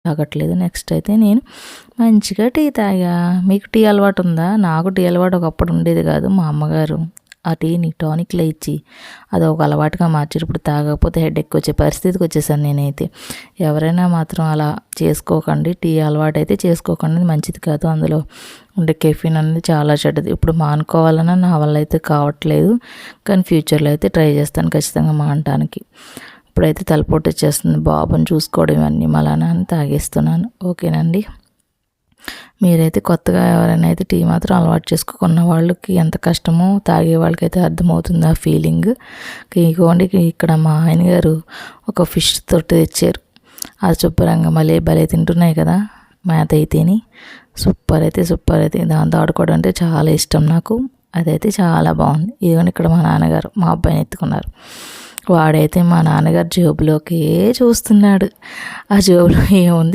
తాగట్లేదు. Next అయితే నేను మంచిగా టీ తాగా. మీకు టీ అలవాటు ఉందా? నాకు టీ అలవాటు ఒకప్పుడు ఉండేది కాదు. మా అమ్మగారు ఆ టీని టానిక్లో ఇచ్చి అది ఒక అలవాటుగా మార్చారు. ఇప్పుడు తాగకపోతే హెడేక్ వచ్చే పరిస్థితికి వచ్చేసాను నేనైతే. ఎవరైనా మాత్రం అలా చేసుకోకండి. టీ అలవాటు అయితే చేసుకోకండి, మంచిది కాదు. అందులో ఉండే కెఫిన్ అనేది చాలా చెడ్డది. ఇప్పుడు మానుకోవాలన్నా నా వల్ల అయితే కావట్లేదు, కానీ ఫ్యూచర్లో అయితే ట్రై చేస్తాను ఖచ్చితంగా మానటానికి. ఇప్పుడైతే తలపోటు వచ్చేస్తుంది, బాబుని చూసుకోవడం ఇవన్నీ మళ్ళా అని తాగేస్తున్నాను. ఓకేనండి. మీరైతే కొత్తగా ఎవరైనా అయితే టీ మాత్రం అలవాటు చేసుకోకున్న వాళ్ళకి ఎంత కష్టమో తాగే వాళ్ళకైతే అర్థమవుతుంది ఆ ఫీలింగ్. ఇగోండి ఇక్కడ మా ఆయన గారు ఒక ఫిష్ తొట్టి తెచ్చారు. అది శుభ్రంగా మళ్ళీ భలే తింటున్నాయి కదా మేత అయితేని. సూపర్ అయితే దాంతో ఆడుకోవడం అంటే చాలా ఇష్టం నాకు. అదైతే చాలా బాగుంది. ఇదిగోండి ఇక్కడ మా నాన్నగారు మా అబ్బాయిని ఎత్తుకున్నారు. వాడైతే మా నాన్నగారు జేబులోకే చూస్తున్నాడు. ఆ జేబులో ఏముంది,